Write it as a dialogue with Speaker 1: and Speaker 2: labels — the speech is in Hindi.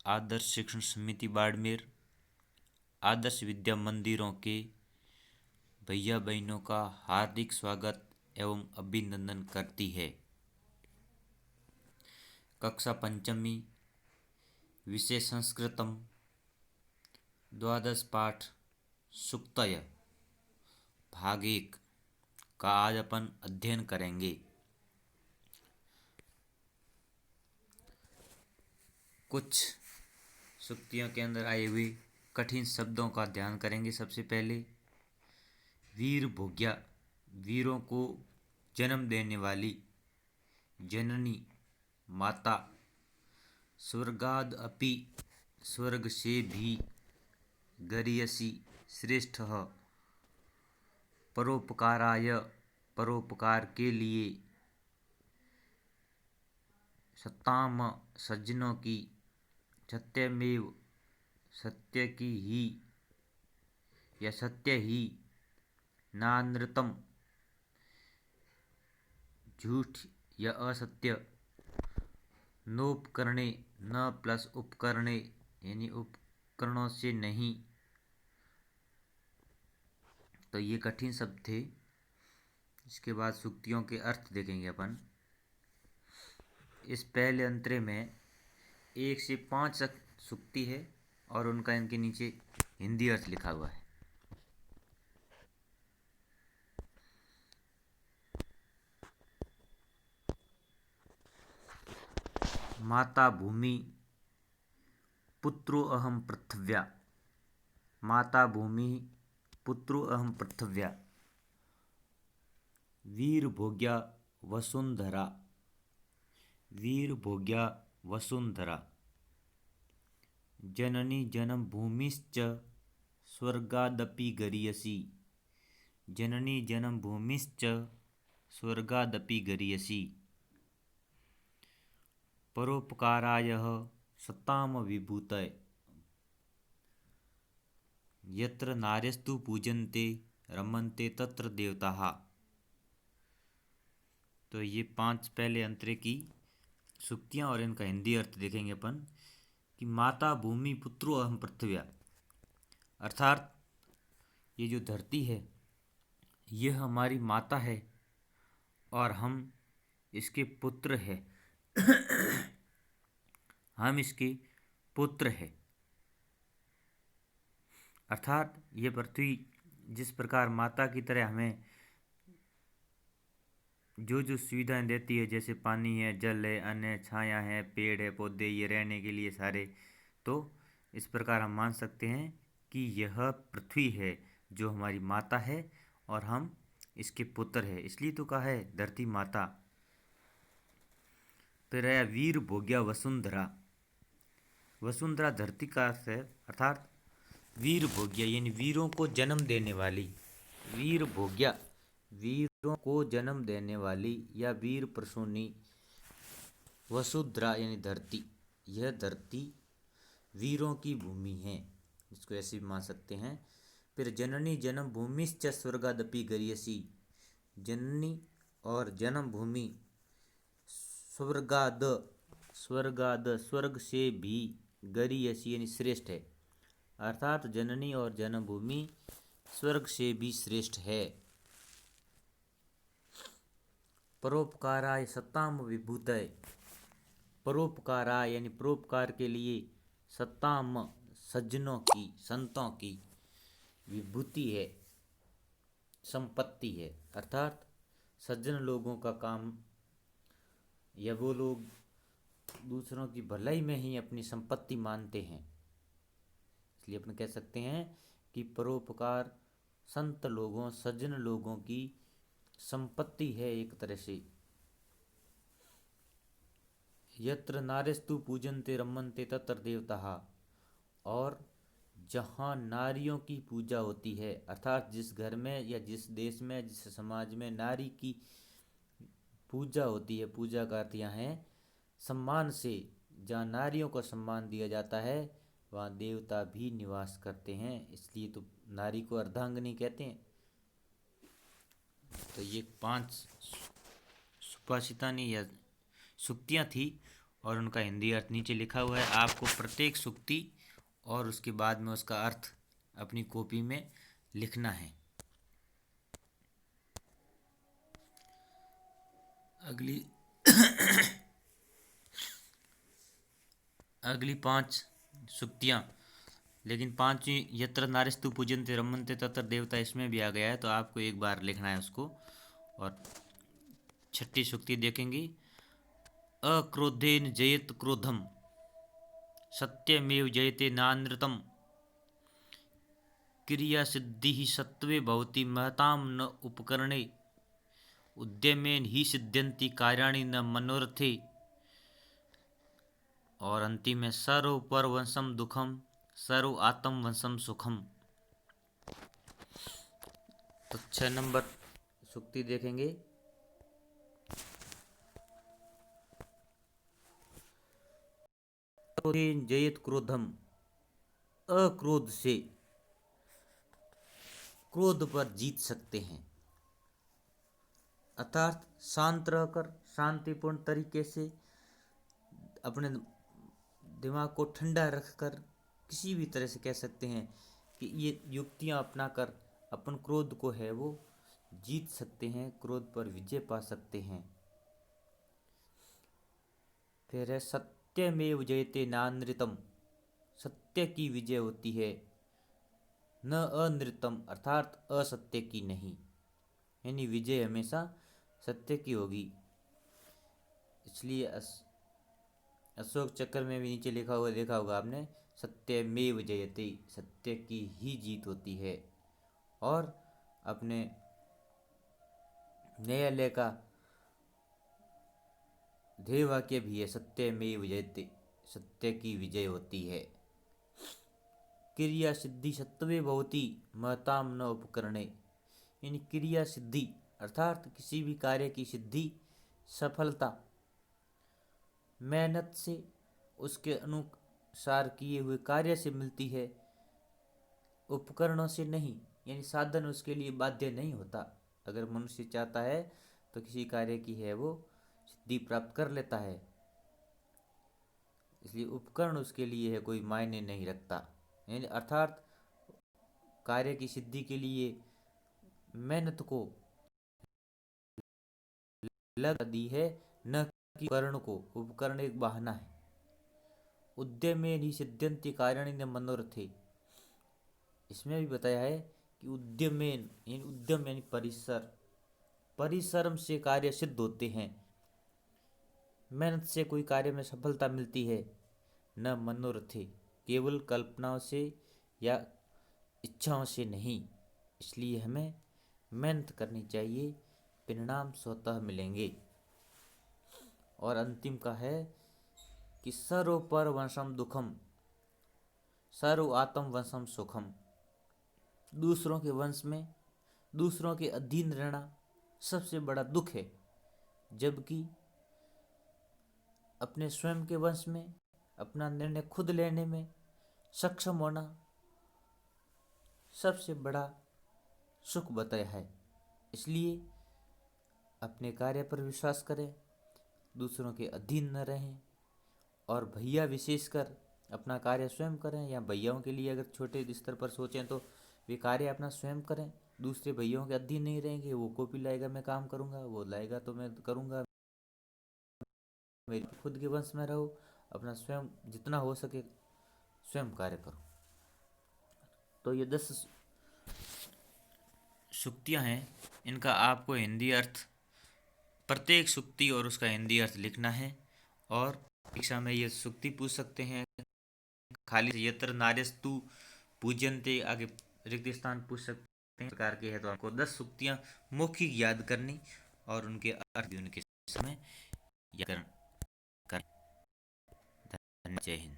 Speaker 1: आदर्श शिक्षण समिति बाड़मेर, आदर्श विद्या मंदिरों के भैया बहनों का हार्दिक स्वागत एवं अभिनंदन करती है। कक्षा पंचमी, विषय संस्कृतम, द्वादश पाठ सुक्तय भाग 1 का आज अपन अध्ययन करेंगे। कुछ सुक्तियों के अंदर आए हुए कठिन शब्दों का ध्यान करेंगे। सबसे पहले वीर भोग्या, वीरों को जन्म देने वाली, जननी माता, स्वर्गाद अपि, स्वर्ग से भी, गरीयसी श्रेष्ठ, परोपकाराय, परोपकार के लिए, सत्ताम, सज्जनों की, सत्यमेव, सत्य की ही या सत्य ही, नानृतम, झूठ या असत्य, नोपकरणे, न प्लस उपकरणे यानी उपकरणों से नहीं। तो ये कठिन शब्द थे। इसके बाद सूक्तियों के अर्थ देखेंगे अपन। इस पहले अंतरे में 1 से 5 तक सूक्ति है और उनका इनके नीचे हिंदी अर्थ लिखा हुआ है। माता भूमि, पुत्रो अहम पृथिव्या, माता भूमि, पुत्रो अहम पृथिव्या, वीर भोग्या वसुंधरा, वीर भोग्या वसुंधरा, जननी जन्म भूमिश्च स्वर्गादपि गरीयसी, जननी जन्म भूमिश्च स्वर्गादपि गरीयसी, परोपकाराय सताम विभूतय, यत्र नार्यस्तु पूजन्ते रमन्ते तत्र देवताः। तो ये 5 पहले अंतरे की सूक्तियाँ और इनका हिंदी अर्थ देखेंगे अपन कि माता भूमि पुत्रो अहम पृथ्व्या, अर्थात ये जो धरती है यह हमारी माता है और हम इसके पुत्र हैं। हम इसके पुत्र हैं। अर्थात ये पृथ्वी जिस प्रकार माता की तरह हमें जो जो सुविधाएं देती है, जैसे पानी है, जल है, अन्न, छाया है, पेड़ है, पौधे, ये रहने के लिए सारे, तो इस प्रकार हम मान सकते हैं कि यह पृथ्वी है जो हमारी माता है और हम इसके पुत्र है, इसलिए तो कहा है धरती माता। फिर आया वीर भोग्या वसुंधरा, वसुंधरा धरती का अर्थ है, अर्थात वीर भोग्या यानी वीरों को जन्म देने वाली, वीर भोग्या वीरों को जन्म देने वाली या वीर प्रसूनी, वसुंधरा यानी धरती, यह धरती वीरों की भूमि है, इसको ऐसे भी मान सकते हैं। फिर जननी जन्म भूमिश्च स्वर्गादपि गरीयसी, जननी और जन्म भूमि स्वर्गाद, स्वर्गाद स्वर्ग से भी, गरीयसी यानी श्रेष्ठ है, अर्थात जननी और जन्मभूमि स्वर्ग से भी श्रेष्ठ है। परोपकाराय सत्ताम विभूतय, परोपकाराय यानी परोपकार के लिए, सत्ताम सज्जनों की, संतों की, विभूति है, संपत्ति है, अर्थात सज्जन लोगों का काम या वो लोग दूसरों की भलाई में ही अपनी संपत्ति मानते हैं, इसलिए अपन कह सकते हैं कि परोपकार संत लोगों, सज्जन लोगों की संपत्ति है एक तरह से। यत्र नार्यस्तु पूजन्ते रमन्ते तत्र देवताः, और जहाँ नारियों की पूजा होती है, अर्थात जिस घर में या जिस देश में, जिस समाज में नारी की पूजा होती है, पूजा का अर्थ यहाँ है सम्मान से, जहाँ नारियों को सम्मान दिया जाता है वहाँ देवता भी निवास करते हैं, इसलिए तो नारी को अर्धांगिनी कहते हैं। तो ये 5 सुभाषितानी या सूक्तियाँ थी और उनका हिंदी अर्थ नीचे लिखा हुआ है। आपको प्रत्येक सूक्ति और उसके बाद में उसका अर्थ अपनी कॉपी में लिखना है। अगली अगली 5 सूक्तियाँ, लेकिन 5वीं यत्र नारिस्तु पूजन्ते रमन्ते तत्र देवता, इसमें भी आ गया है, तो आपको एक बार लिखना है उसको। और 6ठी सूक्ति देखेंगे, अक्रोधेन जयेत क्रोधम सत्यमेव जयते नानृतम क्रिया सिद्धि ही सत्वे भवति महताम न उपकरणे उद्यमेन ही सिद्ध्यन्ति कार्याणि न मनोरथे। और अंतिम में सर्व पर वंशम दुखम सर्व आत्म वंशम सुखम। तो 6 नंबर सूक्ति देखेंगे। जयत क्रोधम, अक्रोध से क्रोध पर जीत सकते हैं, अर्थात शांत रहकर शांतिपूर्ण तरीके से अपने दिमाग को ठंडा रखकर किसी भी तरह से कह सकते हैं कि ये युक्तियां अपनाकर अपन क्रोध को है वो जीत सकते हैं, क्रोध पर विजय पा सकते हैं। फिर है सत्यमेव जयते नानृतम, सत्य की विजय होती है, न अनृतम अर्थात असत्य की नहीं, यानी विजय हमेशा सत्य की होगी। इसलिए अशोक चक्र में भी नीचे लिखा हुआ देखा होगा आपने, सत्यमेव जयते, सत्य की ही जीत होती है। और अपने न्यायालय का ध्येय वाक्य भी है, सत्यमेव जयते, सत्य की विजय होती है। क्रिया सिद्धि सत्वे भवति महताम न उपकरणे, यानी क्रिया सिद्धि अर्थात किसी भी कार्य की सिद्धि सफलता मेहनत से उसके अनुसार किए हुए कार्य से मिलती है, उपकरणों से नहीं, यानी साधन उसके लिए बाध्य नहीं होता। अगर मनुष्य चाहता है तो किसी कार्य की है वो सिद्धि प्राप्त कर लेता है, इसलिए उपकरण उसके लिए है कोई मायने नहीं रखता। यानी अर्थात कार्य की सिद्धि के लिए मेहनत को लगा दी है, न कि उपकरण को। उपकरण एक बहाना है। उद्यमे नि सिद्ध्यन्ति कार्याणि न मनोरथे, इसमें भी बताया है कि उद्यमेन यानी उद्यम यानी परिसर, परिश्रम से कार्य सिद्ध होते हैं, मेहनत से कोई कार्य में सफलता मिलती है, न मनोरथे केवल कल्पनाओं से या इच्छाओं से नहीं। इसलिए हमें मेहनत करनी चाहिए, परिणाम स्वतः मिलेंगे। और अंतिम का है कि सर्व पर वंशम दुखम सर्व आत्म वंशम सुखम, दूसरों के वंश में दूसरों के अधीन रहना सबसे बड़ा दुख है, जबकि अपने स्वयं के वंश में अपना निर्णय खुद लेने में सक्षम होना सबसे बड़ा सुख बताया है। इसलिए अपने कार्य पर विश्वास करें, दूसरों के अधीन न रहें, और भैया विशेषकर अपना कार्य स्वयं करें, या भैयाओं के लिए अगर छोटे स्तर पर सोचें तो वे कार्य अपना स्वयं करें, दूसरे भैयाओं के अधीन नहीं रहेंगे। वो कॉपी लाएगा मैं काम करूँगा, वो लाएगा तो मैं करूँगा, मेरे खुद के वंश में रहो, अपना स्वयं जितना हो सके स्वयं कार्य करो। तो ये 10 सूक्तियाँ हैं, इनका आपको हिंदी अर्थ प्रत्येक सूक्ति और उसका हिंदी अर्थ लिखना है। और परीक्षा में ये सूक्ति पूछ सकते हैं, खाली यत्र नार्यस्तु पूज्यन्ते आगे रिक्त स्थान पूछ सकते हैं, प्रकार के है। तो आपको 10 सूक्तियाँ मौखिक याद करनी और उनके अर्थ भी उनके समय याद करना। जय हिंद।